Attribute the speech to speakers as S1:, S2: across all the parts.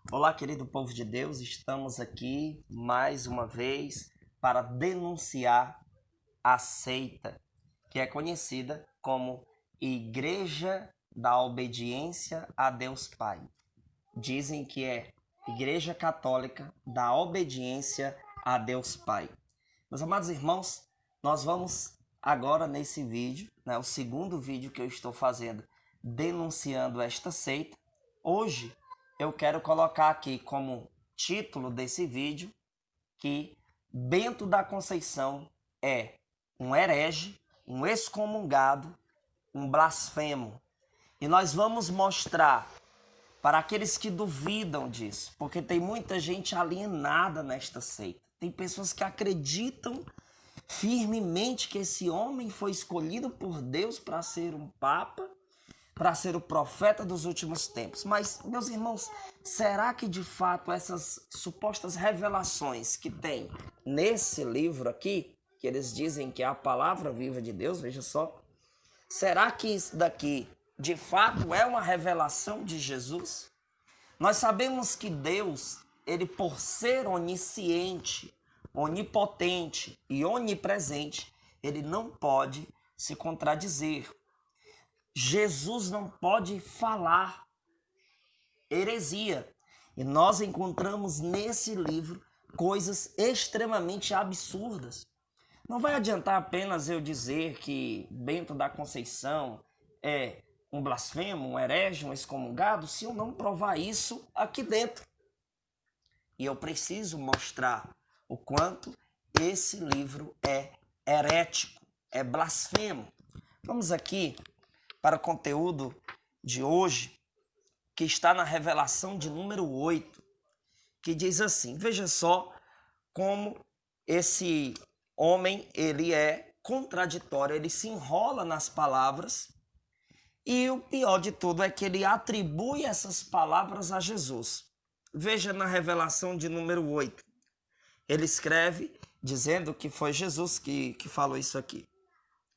S1: Olá, querido povo de Deus, estamos aqui mais uma vez para denunciar a seita que é conhecida como Igreja da Obediência a Deus Pai. Dizem que é Igreja Católica da Obediência a Deus Pai. Meus amados irmãos, nós vamos agora nesse vídeo, o segundo vídeo que eu estou fazendo denunciando esta seita. Hoje eu quero colocar aqui como título desse vídeo que Bento da Conceição é um herege, um excomungado, um blasfemo. E nós vamos mostrar para aqueles que duvidam disso, porque tem muita gente alienada nesta seita. Tem pessoas que acreditam firmemente que esse homem foi escolhido por Deus para ser um papa, para ser o profeta dos últimos tempos. Mas, meus irmãos, será que de fato essas supostas revelações que tem nesse livro aqui, que eles dizem que é a palavra viva de Deus, veja só, será que isso daqui de fato é uma revelação de Jesus? Nós sabemos que Deus, ele por ser onisciente, onipotente e onipresente, ele não pode se contradizer. Jesus não pode falar heresia. E nós encontramos nesse livro coisas extremamente absurdas. Não vai adiantar apenas eu dizer que Bento da Conceição é um blasfemo, um herege, um excomungado, se eu não provar isso aqui dentro. E eu preciso mostrar o quanto esse livro é herético, é blasfemo. Vamos aqui para o conteúdo de hoje, que está na revelação de número 8, que diz assim, veja só como esse homem, ele é contraditório, ele se enrola nas palavras, e o pior de tudo é que ele atribui essas palavras a Jesus. Veja na revelação de número 8, ele escreve dizendo que foi Jesus que falou isso aqui.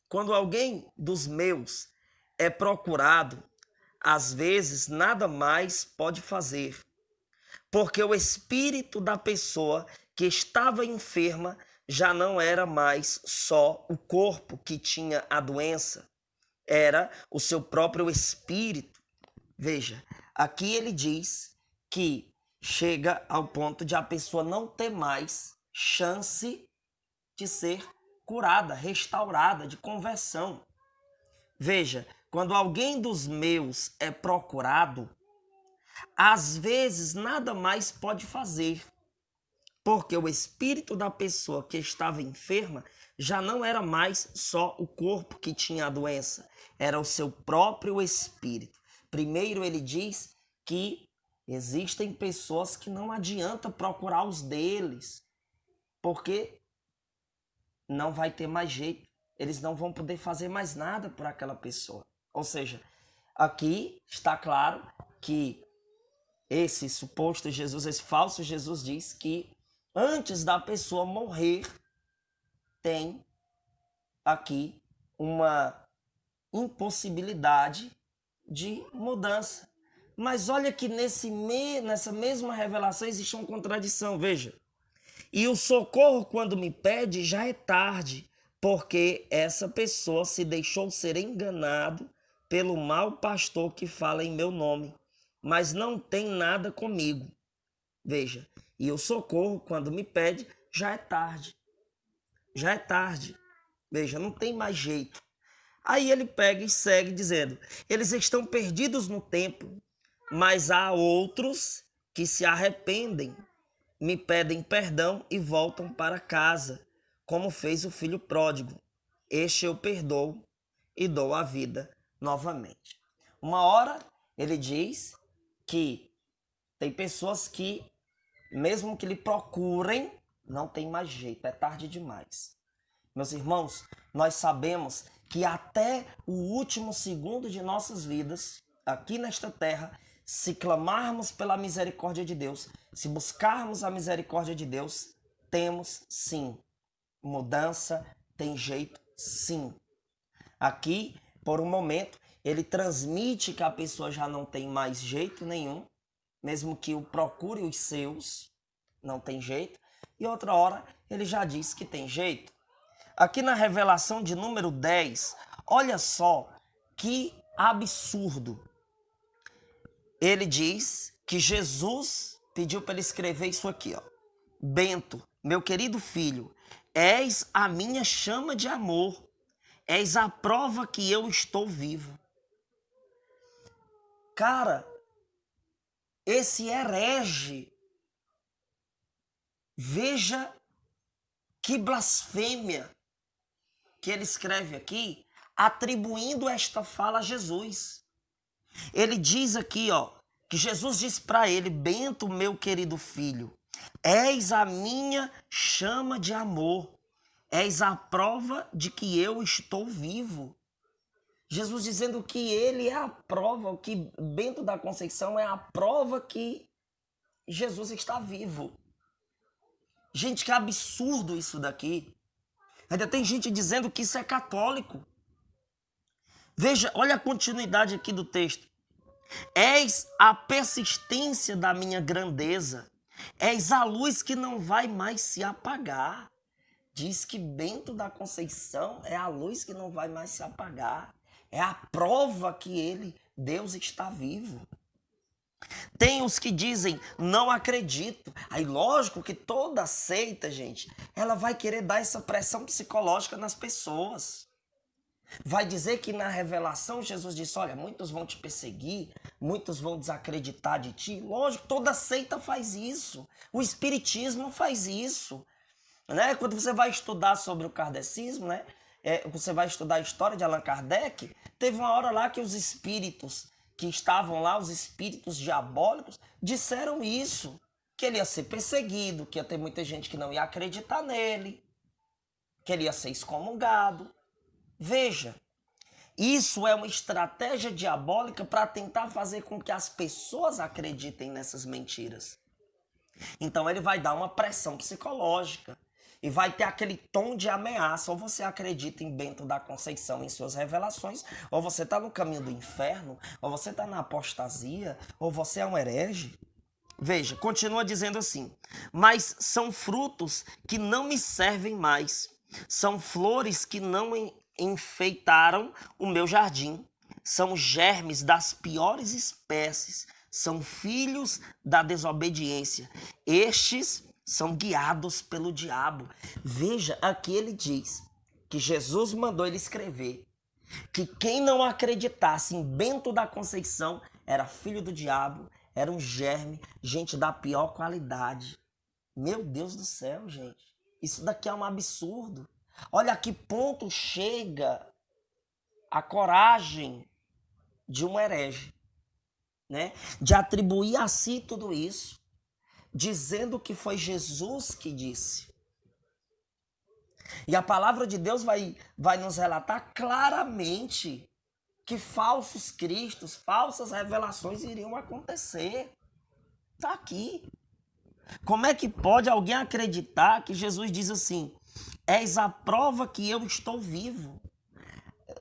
S1: Quando alguém dos meus é procurado, às vezes nada mais pode fazer, porque o espírito da pessoa que estava enferma já não era mais só o corpo que tinha a doença, era o seu próprio espírito. Veja, aqui ele diz que chega ao ponto de a pessoa não ter mais chance de ser curada, restaurada, de conversão. Veja, quando alguém dos meus é procurado, às vezes nada mais pode fazer, porque o espírito da pessoa que estava enferma já não era mais só o corpo que tinha a doença, era o seu próprio espírito. Primeiro ele diz que existem pessoas que não adianta procurar os deles, porque não vai ter mais jeito, eles não vão poder fazer mais nada por aquela pessoa. Ou seja, aqui está claro que esse suposto Jesus, esse falso Jesus diz que antes da pessoa morrer, tem aqui uma impossibilidade de mudança. Mas olha que nessa mesma revelação existe uma contradição, veja. E o socorro quando me pede já é tarde, porque essa pessoa se deixou ser enganado pelo mau pastor que fala em meu nome, mas não tem nada comigo. Veja, e o socorro quando me pede já é tarde. Já é tarde. Veja, não tem mais jeito. Aí ele pega e segue dizendo, eles estão perdidos no tempo, mas há outros que se arrependem, me pedem perdão e voltam para casa, como fez o filho pródigo. Este eu perdoo e dou a vida novamente. Uma hora ele diz que tem pessoas que, mesmo que lhe procurem, não tem mais jeito, é tarde demais. Meus irmãos, nós sabemos que até o último segundo de nossas vidas, aqui nesta terra, se clamarmos pela misericórdia de Deus, se buscarmos a misericórdia de Deus, temos sim mudança, tem jeito sim. Aqui, por um momento, ele transmite que a pessoa já não tem mais jeito nenhum, mesmo que o procure os seus, não tem jeito. E outra hora ele já diz que tem jeito. Aqui na revelação de número 10, olha só que absurdo. Ele diz que Jesus pediu para ele escrever isso aqui, ó. Bento, meu querido filho, és a minha chama de amor, és a prova que eu estou vivo. Cara, esse herege, veja que blasfêmia que ele escreve aqui, atribuindo esta fala a Jesus. Ele diz aqui, ó, que Jesus diz para ele, Bento, meu querido filho, és a minha chama de amor, és a prova de que eu estou vivo. Jesus dizendo que ele é a prova, que Bento da Conceição é a prova que Jesus está vivo. Gente, que absurdo isso daqui. Ainda tem gente dizendo que isso é católico. Veja, olha a continuidade aqui do texto. És a persistência da minha grandeza. És a luz que não vai mais se apagar. Diz que Bento da Conceição é a luz que não vai mais se apagar. É a prova que Deus está vivo. Tem os que dizem, não acredito. Aí lógico que toda seita, gente, ela vai querer dar essa pressão psicológica nas pessoas. Vai dizer que na revelação Jesus disse, olha, muitos vão te perseguir, muitos vão desacreditar de ti. Lógico, toda seita faz isso. O espiritismo faz isso. Né? Quando você vai estudar sobre o kardecismo, né? Você vai estudar a história de Allan Kardec, teve uma hora lá que os espíritos que estavam lá, os espíritos diabólicos, disseram isso, que ele ia ser perseguido, que ia ter muita gente que não ia acreditar nele, que ele ia ser excomungado. Veja, isso é uma estratégia diabólica para tentar fazer com que as pessoas acreditem nessas mentiras. Então ele vai dar uma pressão psicológica e vai ter aquele tom de ameaça. Ou você acredita em Bento da Conceição, em suas revelações, ou você está no caminho do inferno, ou você está na apostasia, ou você é um herege. Veja, continua dizendo assim, mas são frutos que não me servem mais, são flores que não enfeitaram o meu jardim, são germes das piores espécies, são filhos da desobediência. Estes são guiados pelo diabo. Veja, aqui ele diz que Jesus mandou ele escrever que quem não acreditasse em Bento da Conceição era filho do diabo, era um germe, gente da pior qualidade. Meu Deus do céu, gente. Isso daqui é um absurdo. Olha a que ponto chega a coragem de um herege, né? De atribuir a si tudo isso, dizendo que foi Jesus que disse. E a palavra de Deus vai nos relatar claramente que falsos cristos, falsas revelações iriam acontecer. Está aqui. Como é que pode alguém acreditar que Jesus diz assim, és a prova que eu estou vivo?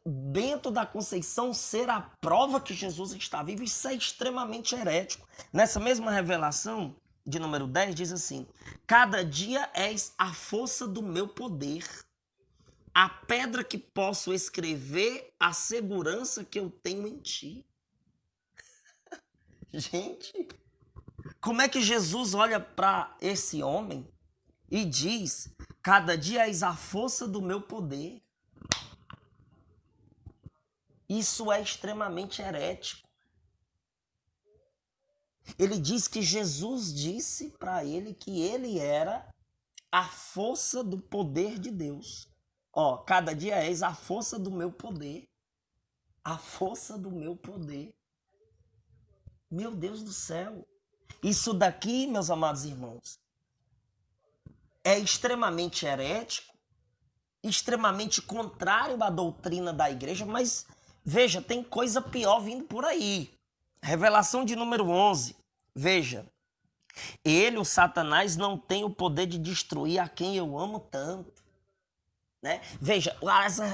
S1: Bento da Conceição ser a prova que Jesus está vivo, isso é extremamente herético. Nessa mesma revelação, de número 10, diz assim, cada dia és a força do meu poder, a pedra que posso escrever, a segurança que eu tenho em ti. Gente, como é que Jesus olha para esse homem e diz, cada dia és a força do meu poder? Isso é extremamente herético. Ele diz que Jesus disse para ele que ele era a força do poder de Deus. Ó, cada dia és a força do meu poder. A força do meu poder. Meu Deus do céu. Isso daqui, meus amados irmãos, é extremamente herético, extremamente contrário à doutrina da igreja, mas veja, tem coisa pior vindo por aí. Revelação de número 11. Veja, ele, o Satanás, não tem o poder de destruir a quem eu amo tanto. Né? Veja,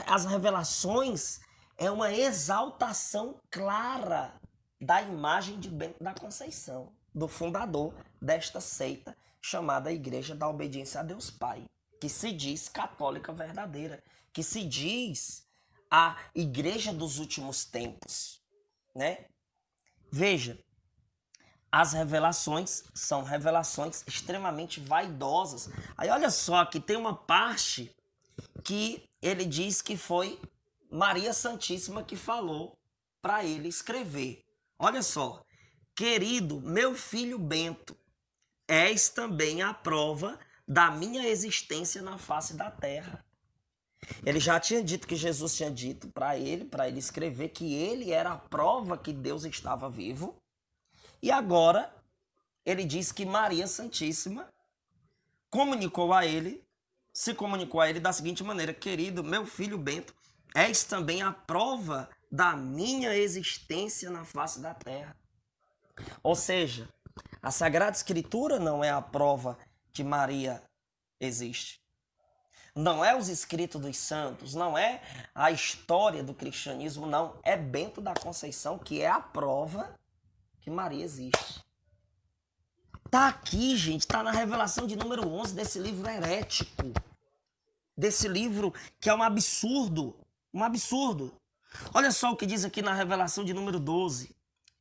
S1: as revelações é uma exaltação clara da imagem de Bento da Conceição. do fundador desta seita chamada Igreja da Obediência a Deus Pai, que se diz católica verdadeira, que se diz a Igreja dos últimos tempos, né? Veja, as revelações são revelações extremamente vaidosas. Aí olha só, que tem uma parte que ele diz que foi Maria Santíssima que falou para ele escrever. Olha só, querido meu filho Bento, és também a prova da minha existência na face da terra. Ele já tinha dito que Jesus tinha dito para ele escrever que ele era a prova que Deus estava vivo. E agora ele diz que Maria Santíssima se comunicou a ele da seguinte maneira: querido meu filho Bento, és também a prova da minha existência na face da terra. Ou seja, a Sagrada Escritura não é a prova que Maria existe. Não é os escritos dos santos, não é a história do cristianismo, não. É Bento da Conceição que é a prova que Maria existe. Tá aqui, gente, tá na revelação de número 11 desse livro herético. Desse livro que é um absurdo. Um absurdo. Olha só o que diz aqui na revelação de número 12.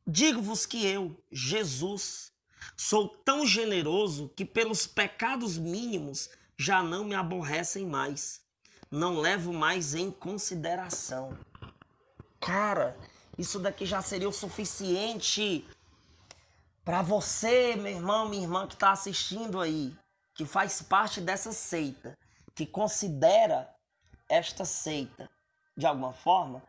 S1: Digo-vos que eu, Jesus, sou tão generoso que pelos pecados mínimos já não me aborrecem mais. Não levo mais em consideração. Cara, isso daqui já seria o suficiente para você, meu irmão, minha irmã que está assistindo aí, que faz parte dessa seita, que considera esta seita, de alguma forma,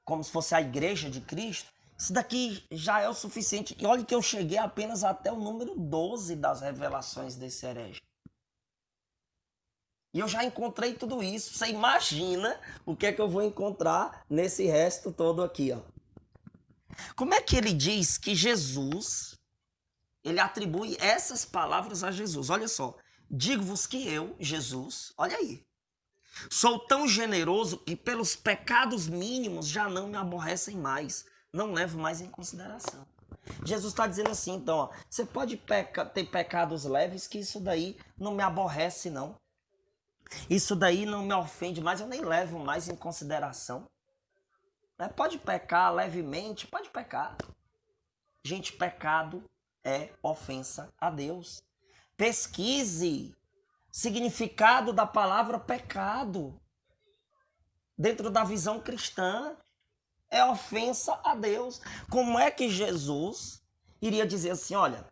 S1: como se fosse a Igreja de Cristo. Isso daqui já é o suficiente. E olha que eu cheguei apenas até o número 12 das revelações desse herege. E eu já encontrei tudo isso. Você imagina o que é que eu vou encontrar nesse resto todo aqui, ó. Como é que ele diz que Jesus, ele atribui essas palavras a Jesus? Olha só. Digo-vos que eu, Jesus, olha aí, sou tão generoso que pelos pecados mínimos já não me aborrecem mais. Não levo mais em consideração. Jesus está dizendo assim, então, ó, você pode ter pecados leves que isso daí não me aborrece, não. Isso daí não me ofende mais, eu nem levo mais em consideração. Pode pecar levemente, pode pecar. Gente, pecado é ofensa a Deus. Pesquise significado da palavra pecado. Dentro da visão cristã, é ofensa a Deus. Como é que Jesus iria dizer assim, olha,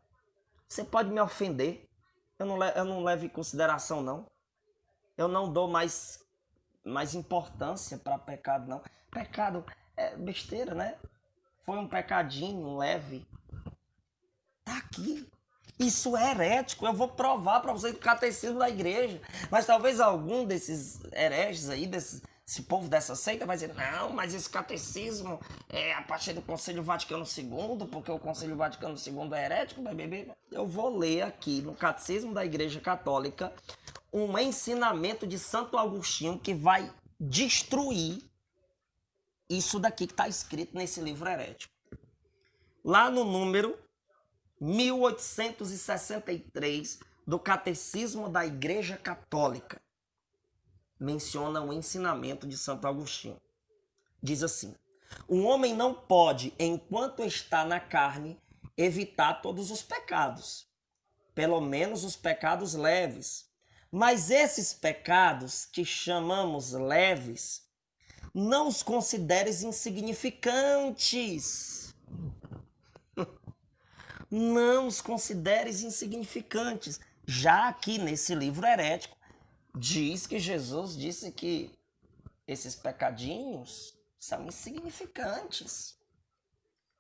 S1: você pode me ofender, eu não levo em consideração, não. Eu não dou mais importância para pecado, não. Pecado é besteira, né? Foi um pecadinho leve. Tá aqui. Isso é herético. Eu vou provar para vocês do catecismo da igreja. Mas talvez algum desses hereges aí, esse povo dessa seita vai dizer, não, mas esse catecismo é a partir do Conselho Vaticano II, porque o Conselho Vaticano II é herético, bebê. Eu vou ler aqui no Catecismo da Igreja Católica um ensinamento de Santo Agostinho que vai destruir isso daqui que está escrito nesse livro herético. Lá no número 1863 do Catecismo da Igreja Católica, menciona o ensinamento de Santo Agostinho. Diz assim: o homem não pode, enquanto está na carne, evitar todos os pecados, pelo menos os pecados leves. Mas esses pecados que chamamos leves, não os consideres insignificantes. Não os consideres insignificantes. Já aqui nesse livro herético, diz que Jesus disse que esses pecadinhos são insignificantes.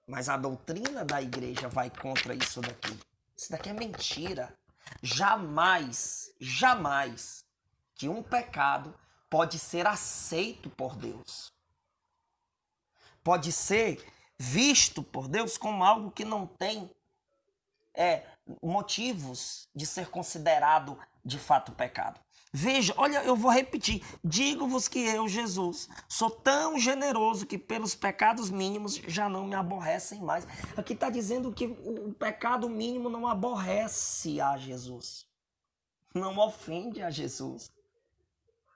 S1: Mas a doutrina da igreja vai contra isso daqui. Isso daqui é mentira. Jamais que um pecado pode ser aceito por Deus. Pode ser visto por Deus como algo que não tem motivos de ser considerado de fato pecado. Veja, olha, eu vou repetir. Digo-vos que eu, Jesus, sou tão generoso que pelos pecados mínimos já não me aborrecem mais. Aqui está dizendo que o pecado mínimo não aborrece a Jesus. Não ofende a Jesus.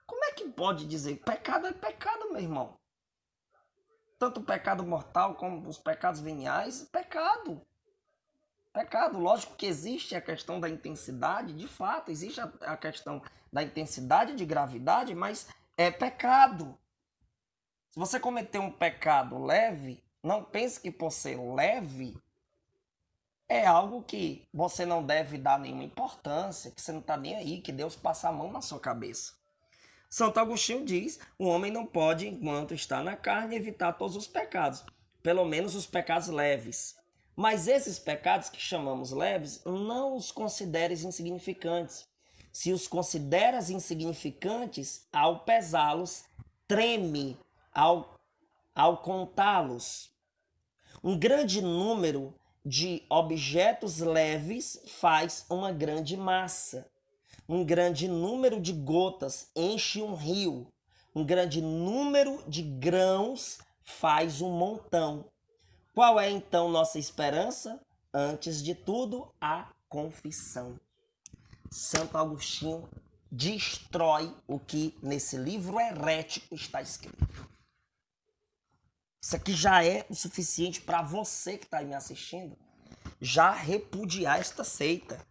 S1: Como é que pode dizer? Pecado é pecado, meu irmão. Tanto o pecado mortal como os pecados veniais, pecado. Pecado, lógico que existe a questão da intensidade, de fato, existe a questão da intensidade de gravidade, mas é pecado. Se você cometer um pecado leve, não pense que por ser leve é algo que você não deve dar nenhuma importância, que você não está nem aí, que Deus passa a mão na sua cabeça. Santo Agostinho diz, o homem não pode, enquanto está na carne, evitar todos os pecados, pelo menos os pecados leves. Mas esses pecados que chamamos leves, não os consideres insignificantes. Se os consideras insignificantes, ao pesá-los, treme ao contá-los. Um grande número de objetos leves faz uma grande massa. Um grande número de gotas enche um rio. Um grande número de grãos faz um montão. Qual é então nossa esperança? Antes de tudo, a confissão. Santo Agostinho destrói o que nesse livro herético está escrito. Isso aqui já é o suficiente para você que está aí me assistindo já repudiar esta seita.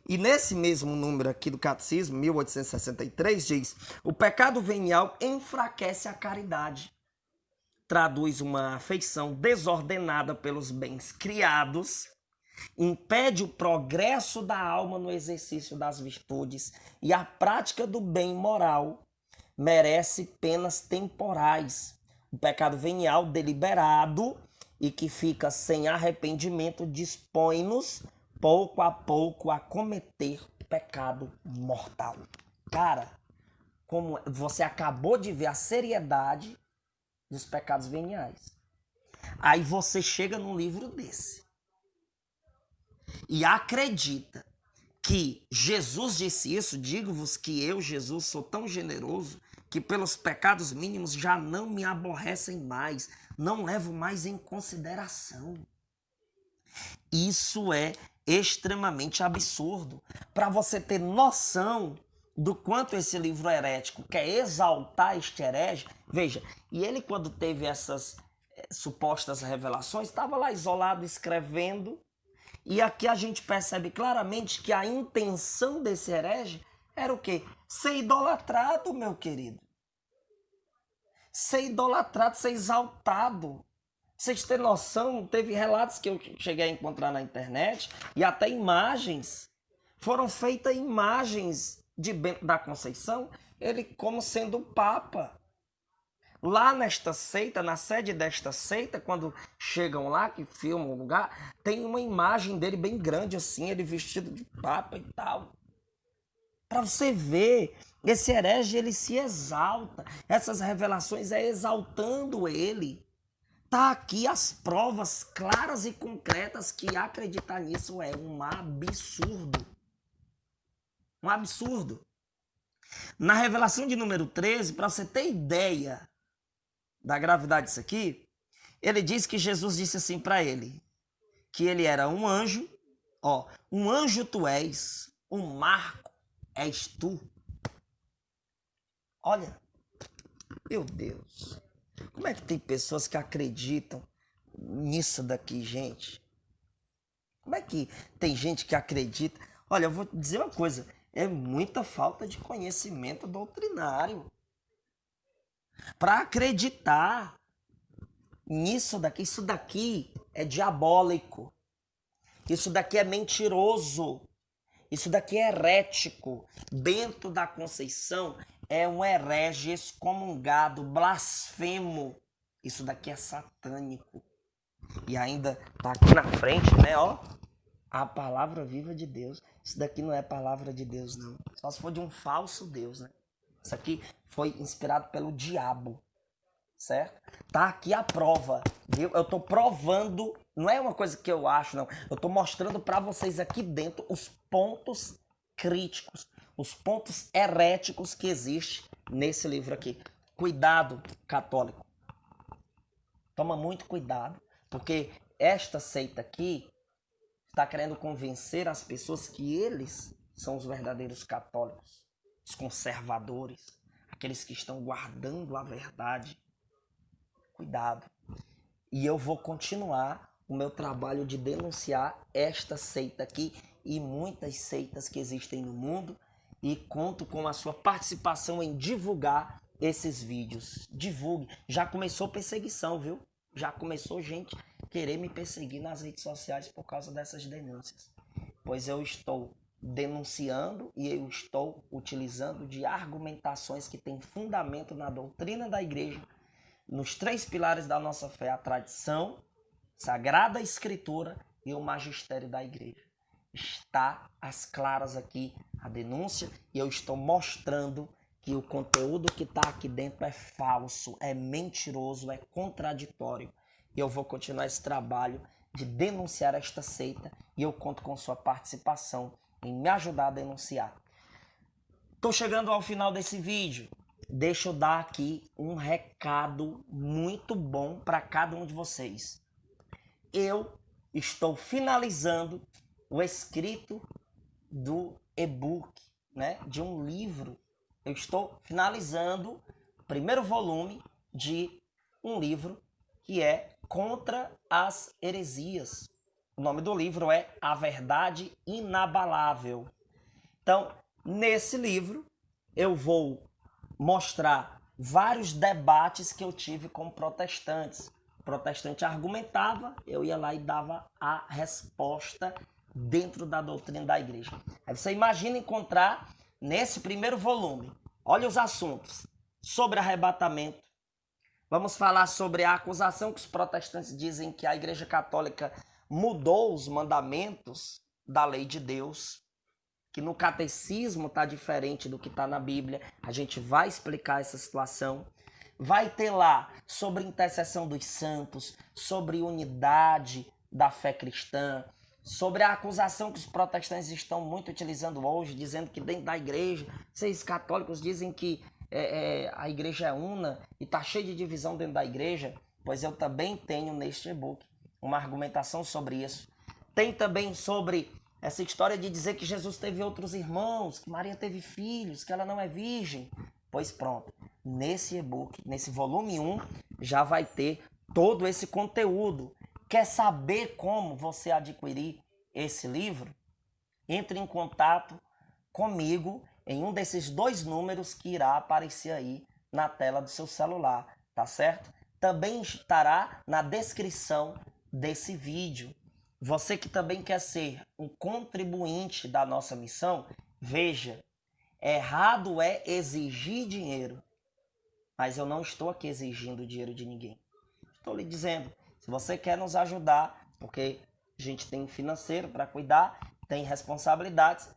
S1: E nesse mesmo número aqui do Catecismo, 1863, diz: o pecado venial enfraquece a caridade. Traduz uma afeição desordenada pelos bens criados, impede o progresso da alma no exercício das virtudes e a prática do bem moral merece penas temporais. O pecado venial deliberado e que fica sem arrependimento dispõe-nos pouco a pouco a cometer pecado mortal. Cara, como você acabou de ver a seriedade dos pecados veniais. Aí você chega num livro desse e acredita que Jesus disse isso, digo-vos que eu, Jesus, sou tão generoso que pelos pecados mínimos já não me aborrecem mais, não levo mais em consideração. Isso é extremamente absurdo. Para você ter noção do quanto esse livro herético quer exaltar este herege, veja, e ele quando teve essas supostas revelações, estava lá isolado escrevendo, e aqui a gente percebe claramente que a intenção desse herege era o quê? Ser idolatrado, meu querido. Ser idolatrado, ser exaltado. Vocês têm noção, teve relatos que eu cheguei a encontrar na internet e até imagens. Foram feitas imagens de Bento da Conceição, ele como sendo o Papa. Lá nesta seita, na sede desta seita, quando chegam lá, que filmam o lugar, tem uma imagem dele bem grande assim, ele vestido de Papa e tal. Para você ver, esse herege ele se exalta. Essas revelações é exaltando ele. Tá aqui as provas claras e concretas que acreditar nisso é um absurdo. Um absurdo. Na revelação de número 13, para você ter ideia da gravidade disso aqui, ele diz que Jesus disse assim para ele, que ele era um anjo, um anjo tu és, um marco és tu. Olha, meu Deus, como é que tem pessoas que acreditam nisso daqui, gente? Como é que tem gente que acredita? Olha, eu vou dizer uma coisa, é muita falta de conhecimento doutrinário para acreditar nisso daqui. Isso daqui é diabólico. Isso daqui é mentiroso. Isso daqui é herético. Bento da Conceição é um herege excomungado, blasfemo. Isso daqui é satânico. E ainda tá aqui na frente, né, ó, a palavra viva de Deus. Isso daqui não é palavra de Deus, não. Só se for de um falso Deus, né? Isso aqui foi inspirado pelo diabo, certo? Tá aqui a prova, viu? Eu tô provando, não é uma coisa que eu acho, não. Eu tô mostrando para vocês aqui dentro os pontos críticos, os pontos heréticos que existem nesse livro aqui. Cuidado, católico. Toma muito cuidado, porque esta seita aqui está querendo convencer as pessoas que eles são os verdadeiros católicos, os conservadores, aqueles que estão guardando a verdade. Cuidado. E eu vou continuar o meu trabalho de denunciar esta seita aqui e muitas seitas que existem no mundo, e conto com a sua participação em divulgar esses vídeos. Divulgue. Já começou perseguição, viu? Já começou gente querer me perseguir nas redes sociais por causa dessas denúncias. Pois eu estou denunciando e eu estou utilizando de argumentações que têm fundamento na doutrina da igreja, nos 3 pilares da nossa fé: a tradição, Sagrada Escritura e o magistério da igreja. Está às claras aqui a denúncia, e eu estou mostrando que o conteúdo que está aqui dentro é falso, é mentiroso, é contraditório. E eu vou continuar esse trabalho de denunciar esta seita, e eu conto com sua participação em me ajudar a denunciar. Estou chegando ao final desse vídeo. Deixa eu dar aqui um recado muito bom para cada um de vocês. Eu estou finalizando o escrito do e-book, né, de um livro. Eu estou finalizando o primeiro volume de um livro que é Contra as Heresias. O nome do livro é A Verdade Inabalável. Então, nesse livro, eu vou mostrar vários debates que eu tive com protestantes. O protestante argumentava, eu ia lá e dava a resposta dentro da doutrina da igreja. Aí você imagina encontrar nesse primeiro volume, olha os assuntos: sobre arrebatamento. Vamos falar sobre a acusação que os protestantes dizem que a Igreja Católica mudou os mandamentos da lei de Deus, que no catecismo está diferente do que está na Bíblia. A gente vai explicar essa situação. Vai ter lá sobre intercessão dos santos, sobre unidade da fé cristã, sobre a acusação que os protestantes estão muito utilizando hoje, dizendo que dentro da igreja, vocês católicos dizem que a igreja é una e está cheio de divisão dentro da igreja. Pois eu também tenho neste e-book uma argumentação sobre isso. Tem também sobre essa história de dizer que Jesus teve outros irmãos, que Maria teve filhos, que ela não é virgem. Pois pronto, nesse e-book, nesse volume 1, já vai ter todo esse conteúdo. Quer saber como você adquirir esse livro? Entre em contato comigo em um desses 2 números que irá aparecer aí na tela do seu celular, tá certo? Também estará na descrição desse vídeo. Você que também quer ser um contribuinte da nossa missão, veja, errado é exigir dinheiro, mas eu não estou aqui exigindo dinheiro de ninguém. Estou lhe dizendo, se você quer nos ajudar, porque a gente tem um financeiro para cuidar, tem responsabilidades,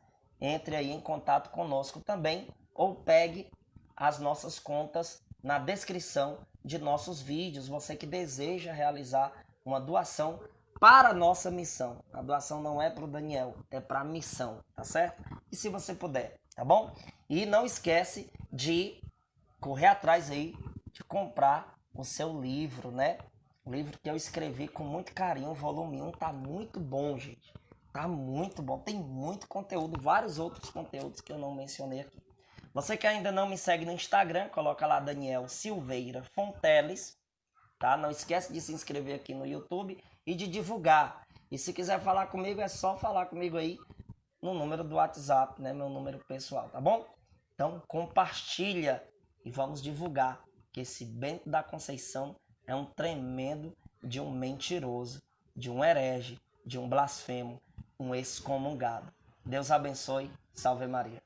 S1: entre aí em contato conosco também, ou pegue as nossas contas na descrição de nossos vídeos. Você que deseja realizar uma doação para a nossa missão. A doação não é para o Daniel, é para a missão, tá certo? E se você puder, tá bom? E não esquece de correr atrás aí, de comprar o seu livro, né? O livro que eu escrevi com muito carinho, o volume 1, tá muito bom, gente. Tá muito bom, tem muito conteúdo, vários outros conteúdos que eu não mencionei aqui. Você que ainda não me segue no Instagram, coloca lá Daniel Silveira Fonteles, tá? Não esquece de se inscrever aqui no YouTube e de divulgar. E se quiser falar comigo, é só falar comigo aí no número do WhatsApp, né? Meu número pessoal, tá bom? Então compartilha e vamos divulgar que esse Bento da Conceição é um tremendo de um mentiroso, de um herege, de um blasfemo, um excomungado. Deus abençoe. Salve Maria.